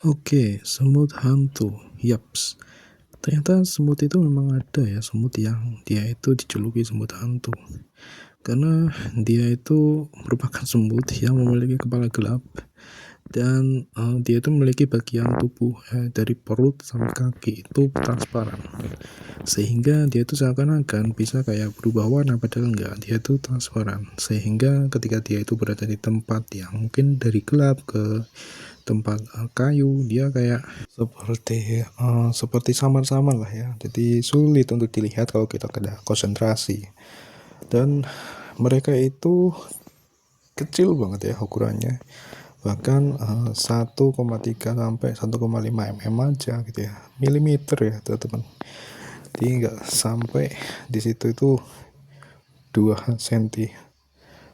Oke, semut hantu. Yaps. Ternyata semut itu memang ada ya, semut yang dia itu dijuluki semut hantu. Karena dia itu merupakan semut yang memiliki kepala gelap dan dia itu memiliki bagian tubuh dari perut sampai kaki itu transparan. Sehingga dia itu seakan-akan bisa kayak berubah warna padahal enggak, dia itu transparan. Sehingga ketika dia itu berada di tempat yang mungkin dari gelap ke tempat kayu, dia kayak seperti samar-samar lah ya. Jadi sulit untuk dilihat kalau kita kena konsentrasi. Dan mereka itu kecil banget ya ukurannya. Bahkan 1,3 sampai 1,5 mm aja gitu ya. Milimeter ya, teman-teman. Jadi nggak sampai di situ itu 2 cm.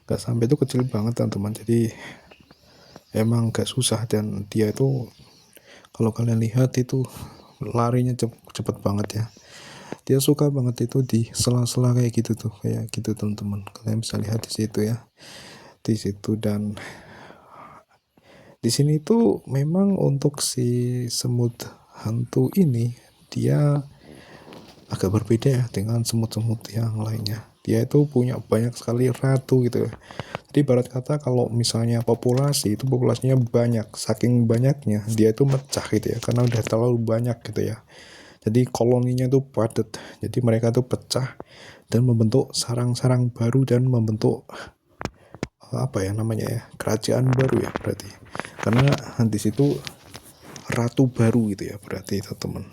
Nggak sampai, itu kecil banget teman-teman. Jadi emang gak susah, dan dia itu kalau kalian lihat itu larinya cepet banget ya. Dia suka banget itu di sela-sela kayak gitu tuh, kayak gitu teman-teman. Kalian bisa lihat di situ ya, di situ. Dan di sini tuh memang untuk si semut hantu ini dia agak berbeda ya dengan semut-semut yang lainnya. Dia itu punya banyak sekali ratu gitu ya. Jadi ibarat kata kalau misalnya populasi itu populasinya banyak, saking banyaknya dia itu mecah gitu ya, karena udah terlalu banyak gitu ya. Jadi koloninya itu padat, jadi mereka tuh pecah dan membentuk sarang-sarang baru dan membentuk apa ya namanya ya, kerajaan baru ya berarti. Karena di situ ratu baru gitu ya berarti itu teman.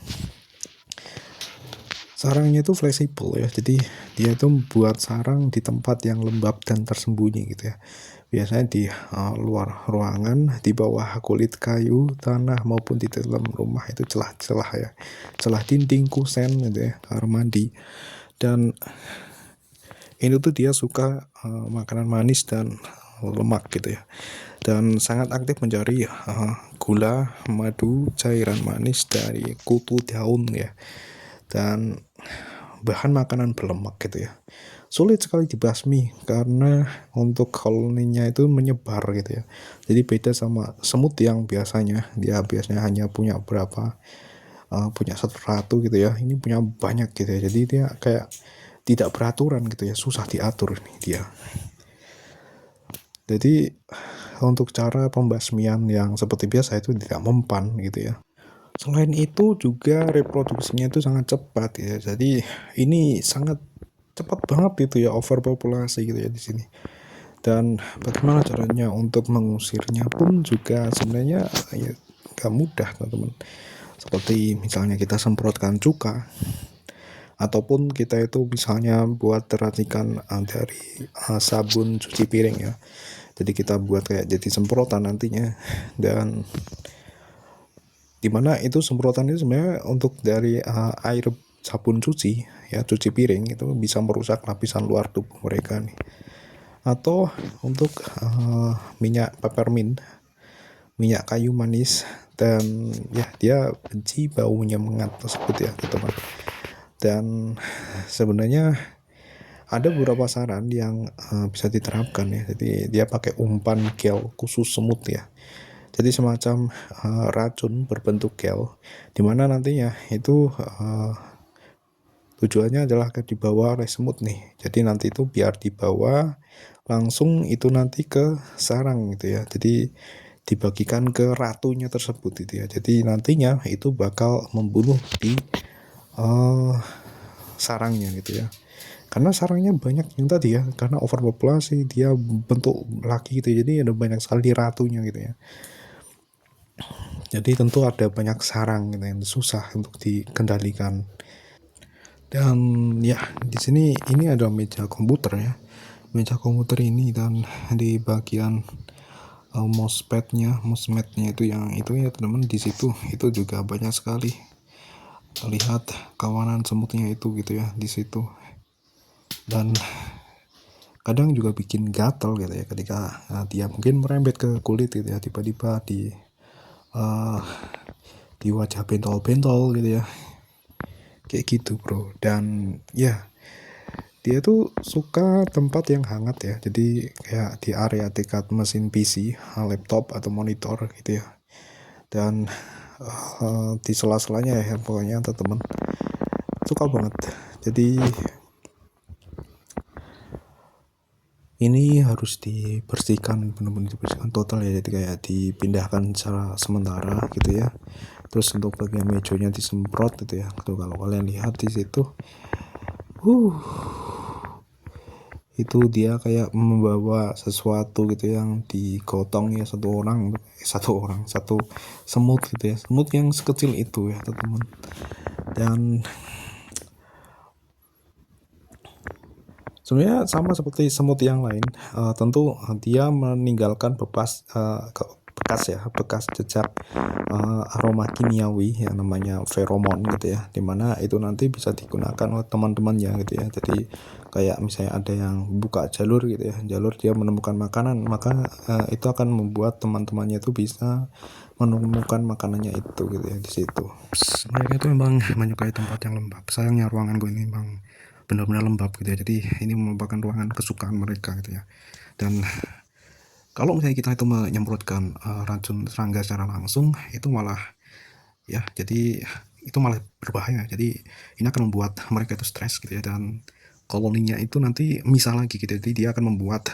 Sarangnya itu fleksibel ya, jadi dia itu membuat sarang di tempat yang lembab dan tersembunyi gitu ya. Biasanya di luar ruangan, di bawah kulit kayu, tanah, maupun di dalam rumah itu celah-celah ya, celah dinding, kusen gitu ya, kamar mandi. Dan ini tuh dia suka makanan manis dan lemak gitu ya, dan sangat aktif mencari gula, madu, cairan manis dari kutu daun ya, dan bahan makanan berlemak gitu ya. Sulit sekali dibasmi karena untuk koloninya itu menyebar gitu ya. Jadi beda sama semut yang biasanya dia biasanya hanya punya berapa, punya satu ratu gitu ya. Ini punya banyak gitu ya. Jadi dia kayak tidak beraturan gitu ya, susah diatur nih dia. Jadi untuk cara pembasmian yang seperti biasa itu tidak mempan gitu ya. Selain itu juga reproduksinya itu sangat cepat ya. Jadi ini sangat cepat banget itu ya, overpopulasi gitu ya di sini. Dan bagaimana caranya untuk mengusirnya pun juga sebenarnya ya gak mudah teman-teman. Seperti misalnya kita semprotkan cuka, ataupun kita itu misalnya buat racikan dari sabun cuci piring ya. Jadi kita buat kayak jadi semprotan nantinya, dan dimana itu semprotan itu sebenarnya untuk dari air sabun cuci ya, cuci piring itu bisa merusak lapisan luar tubuh mereka nih. Atau untuk minyak peppermint, minyak kayu manis, dan ya dia benci baunya mengat tersebut ya teman. Dan sebenarnya ada beberapa saran yang bisa diterapkan ya. Jadi dia pakai umpan gel khusus semut ya. Jadi semacam racun berbentuk gel, dimana nantinya itu tujuannya adalah akan dibawa oleh semut nih. Jadi nanti itu biar dibawa langsung itu nanti ke sarang gitu ya. Jadi dibagikan ke ratunya tersebut gitu ya. Jadi nantinya itu bakal membunuh di sarangnya gitu ya. Karena sarangnya banyak yang tadi ya, karena overpopulasi dia bentuk laki gitu. Jadi ada banyak sekali ratunya gitu ya. Jadi tentu ada banyak sarang gitu yang susah untuk dikendalikan. Dan ya di sini ini ada meja komputer ya. Meja komputer ini, dan di bagian mousepadnya itu yang itu ya teman-teman, di situ itu juga banyak sekali lihat kawanan semutnya itu gitu ya di situ. Dan kadang juga bikin gatal gitu ya ketika dia mungkin merembet ke kulit gitu ya, tiba-tiba uh, di wajah bentol-bentol gitu ya, kayak gitu bro. Dan ya dia tuh suka tempat yang hangat ya, jadi kayak di area dekat mesin PC, laptop atau monitor gitu ya. dan di sela-selanya ya pokoknya teman-teman suka banget. Jadi ini harus dibersihkan, benar-benar dibersihkan total ya, jadi kayak dipindahkan secara sementara gitu ya. Terus untuk bagian mejanya disemprot gitu ya. Tuh kalau kalian lihat di situ, itu dia kayak membawa sesuatu gitu yang digotong ya satu semut gitu ya, semut yang sekecil itu ya teman-teman. Dan sebenarnya sama seperti semut yang lain, tentu dia meninggalkan bekas jejak aroma kimiawi yang namanya feromon gitu ya, dimana itu nanti bisa digunakan oleh teman-temannya gitu ya. Jadi kayak misalnya ada yang buka jalur gitu ya, jalur dia menemukan makanan, maka itu akan membuat teman-temannya itu bisa menemukan makanannya itu gitu ya di situ. Mereka itu memang menyukai tempat yang lembab. Sayangnya ruangan gue ini memang benar-benar lembab gitu ya, jadi ini merupakan ruangan kesukaan mereka gitu ya. Dan kalau misalnya kita itu menyemprotkan racun serangga secara langsung, itu malah ya, jadi itu malah berbahaya. Jadi ini akan membuat mereka itu stres gitu ya, dan koloninya itu nanti misah lagi gitu. Jadi dia akan membuat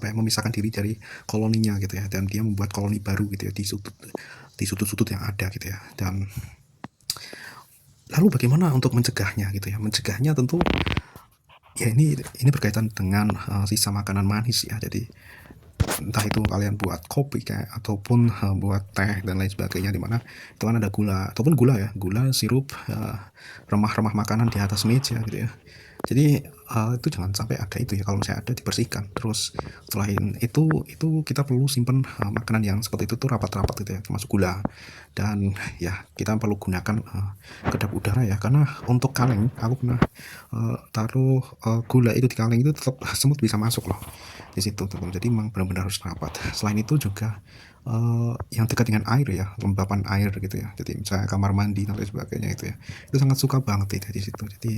memisahkan diri dari koloninya gitu ya, dan dia membuat koloni baru gitu ya di sudut-sudut yang ada gitu ya. Dan lalu bagaimana untuk mencegahnya gitu ya? Mencegahnya tentu ya ini berkaitan dengan sisa makanan manis ya. Jadi entah itu kalian buat kopi kayak ataupun buat teh dan lain sebagainya, dimana itu kan ada gula ataupun gula, sirup, remah-remah makanan di atas meja gitu ya. Jadi itu jangan sampai ada itu ya, kalau misalnya ada dibersihkan. Terus selain itu kita perlu simpan makanan yang seperti itu tuh rapat-rapat gitu ya, termasuk gula. Dan ya kita perlu gunakan kedap udara ya, karena untuk kaleng aku pernah taruh gula itu di kaleng, itu tetap semut bisa masuk loh di situ teman. Jadi memang benar-benar harus rapat. Selain itu juga yang dekat dengan air ya, lembapan air gitu ya. Jadi misalnya kamar mandi dan lain sebagainya itu ya, itu sangat suka banget itu di situ. Jadi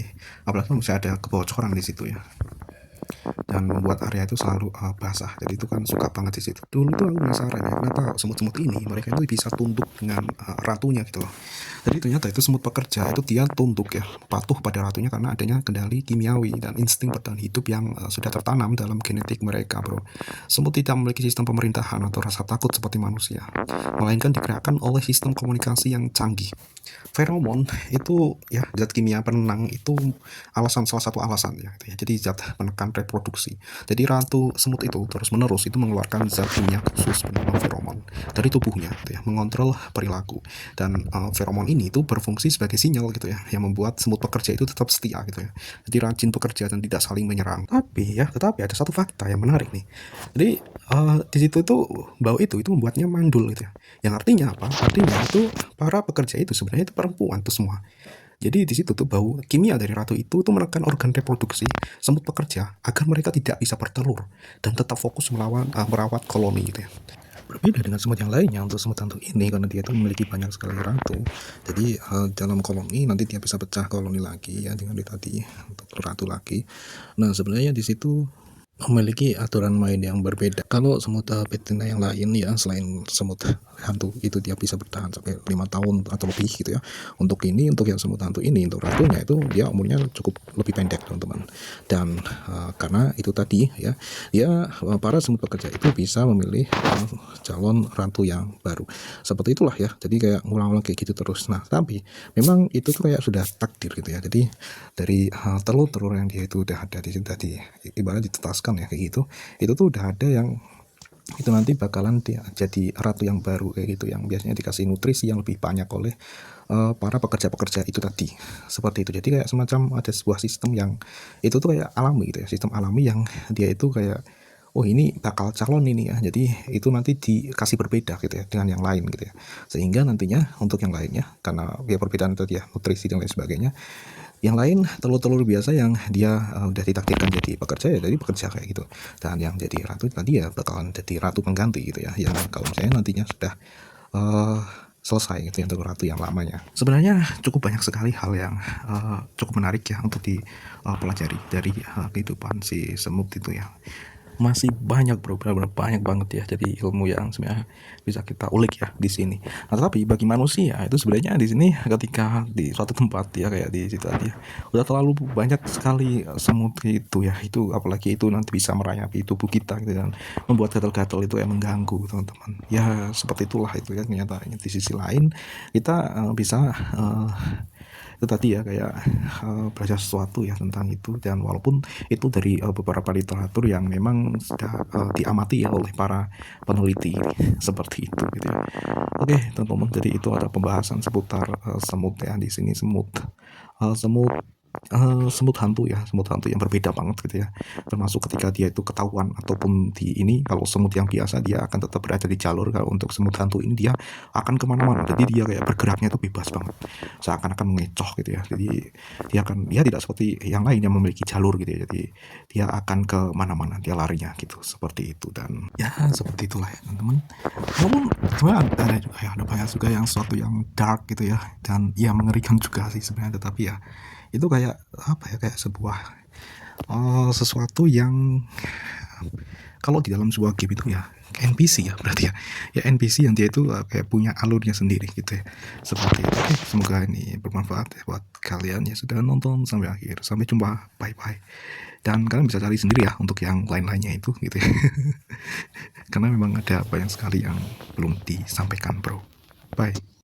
apalagi misalnya ada kebocoran di situ ya, dan membuat area itu selalu basah. Jadi itu kan suka banget di situ. Dulu tuh aku penasaran ya, kenapa semut-semut ini mereka itu bisa tunduk dengan ratunya gitu loh. Jadi ternyata itu semut pekerja itu dia tunduk ya, patuh pada ratunya karena adanya kendali kimiawi dan insting bertahan hidup yang sudah tertanam dalam genetik mereka, bro. Semut tidak memiliki sistem pemerintahan atau rasa takut seperti manusia, melainkan digerakkan oleh sistem komunikasi yang canggih. Feromon itu ya zat kimia penenang, itu salah satu alasan ya, gitu ya. Jadi zat penekan reproduksi. Jadi ratu semut itu terus menerus itu mengeluarkan zat kimia khusus bernama feromon dari tubuhnya gitu ya, mengontrol perilaku. Dan feromon ini itu berfungsi sebagai sinyal gitu ya, yang membuat semut pekerja itu tetap setia gitu ya. Jadi rajin bekerja dan tidak saling menyerang. Tetapi ada satu fakta yang menarik nih. Jadi di situ tuh bau itu membuatnya mandul gitu ya. Yang artinya apa? Artinya itu para pekerja itu sebenarnya itu perempuan tuh semua. Jadi di situ tuh bau kimia dari ratu itu tuh menekan organ reproduksi semut pekerja agar mereka tidak bisa bertelur dan tetap fokus merawat koloni gitu ya. Berbeda dengan semut yang lainnya, untuk semut hantu ini karena dia itu memiliki banyak sekali ratu, jadi dalam koloni nanti dia bisa pecah koloni lagi ya dengan tadi untuk ratu lagi. Nah sebenarnya di situ memiliki aturan main yang berbeda. Kalau semut betina yang lain ya, selain semut hantu itu dia bisa bertahan sampai 5 tahun atau lebih gitu ya. Untuk yang semut hantu ini, untuk ratunya itu dia umurnya cukup lebih pendek teman-teman. Dan karena itu tadi ya, para semut pekerja itu bisa memilih calon ratu yang baru. Seperti itulah ya. Jadi kayak ngulang-ngulang kayak gitu terus. Nah, tapi memang itu tuh kayak sudah takdir gitu ya. Jadi dari telur-telur yang dia itu udah ada di sini tadi, ibarat ditetaskan ya kayak gitu, itu tuh udah ada yang itu nanti bakalan jadi ratu yang baru kayak gitu, yang biasanya dikasih nutrisi yang lebih banyak oleh para pekerja-pekerja itu tadi, seperti itu. Jadi kayak semacam ada sebuah sistem yang itu tuh kayak alami gitu ya, sistem alami yang dia itu kayak oh ini bakal calon ini ya, jadi itu nanti dikasih berbeda gitu ya dengan yang lain gitu ya, sehingga nantinya untuk yang lainnya karena ya perbedaan tadi ya nutrisi dan lain sebagainya, yang lain telur-telur biasa yang dia udah ditakdirkan jadi pekerja ya jadi pekerja kayak gitu, dan yang jadi ratu tadi ya bakalan jadi ratu pengganti gitu ya, yang kalau misalnya nantinya sudah selesai gitu ya untuk ratu yang lamanya. Sebenarnya cukup banyak sekali hal yang cukup menarik ya untuk dipelajari dari kehidupan si semut itu ya. masih banyak bro, benar-benar banyak banget ya. Jadi ilmu yang sebenarnya bisa kita ulik ya di sini. Nah, tapi bagi manusia itu sebenarnya di sini ketika di suatu tempat ya kayak di situ tadi ya, udah terlalu banyak sekali semut itu ya. Itu apalagi itu nanti bisa merayapi tubuh kita gitu kan, membuat gatal-gatal itu yang mengganggu teman-teman. Ya seperti itulah itu ya kenyataannya. Di sisi lain kita bisa itu tadi ya kayak belajar sesuatu ya tentang itu, dan walaupun itu dari beberapa literatur yang memang sudah diamati ya oleh para peneliti seperti itu gitu ya. Oke teman-teman, jadi itu ada pembahasan seputar semut ya di sini. Semut semut hantu ya, semut hantu yang berbeda banget gitu ya, termasuk ketika dia itu ketahuan ataupun di ini. Kalau semut yang biasa dia akan tetap berada di jalur, kalau untuk semut hantu ini dia akan kemana-mana, jadi dia kayak bergeraknya itu bebas banget, seakan-akan mengecoh gitu ya. Jadi dia akan, dia tidak seperti yang lain yang memiliki jalur gitu ya, jadi dia akan ke mana-mana dia larinya gitu, seperti itu. Dan ya seperti itulah ya teman-teman. Walaupun sebenarnya ada juga ya, ada banyak juga yang sesuatu yang dark gitu ya, dan ya mengerikan juga sih sebenarnya. Tetapi ya itu kayak apa ya, kayak sebuah sesuatu yang kalau di dalam sebuah game itu ya NPC ya berarti ya, ya NPC yang dia itu kayak punya alurnya sendiri gitu ya, seperti itu. Oke, semoga ini bermanfaat ya buat kalian ya sudah nonton sampai akhir. Sampai jumpa, bye bye. Dan kalian bisa cari sendiri ya untuk yang lain-lainnya itu gitu ya. Karena memang ada banyak sekali yang belum disampaikan bro. Bye.